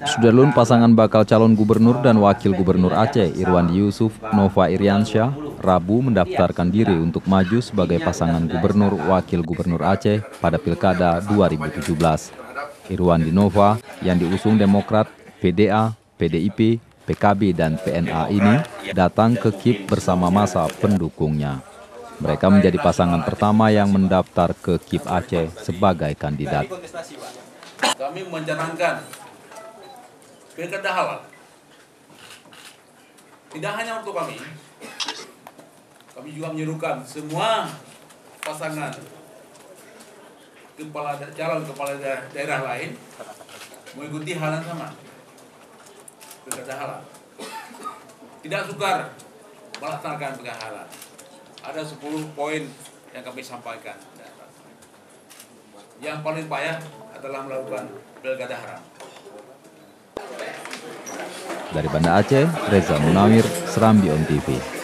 Sudarlun pasangan bakal calon gubernur dan wakil gubernur Aceh, Irwandi Yusuf, Nova Iriansyah, Rabu mendaftarkan diri untuk maju sebagai pasangan gubernur wakil gubernur Aceh pada Pilkada 2017. Irwandi Nova yang diusung Demokrat, PDA, PDIP, PKB, dan PNA ini datang ke KIP bersama masa pendukungnya. Mereka menjadi pasangan pertama yang mendaftar ke KIP Aceh sebagai kandidat. Kami mencanangkan pilkada halal. Tidak hanya untuk kami juga menyerukan semua pasangan calon kepala daerah lain mengikuti hal yang sama, pilkada halal. Tidak sukar melaksanakan pilkada halal. Ada 10 poin yang kami sampaikan. Yang paling payah adalah melakukan pilkada haram. Dari Banda Aceh, Reza Munawir, Serambi On TV.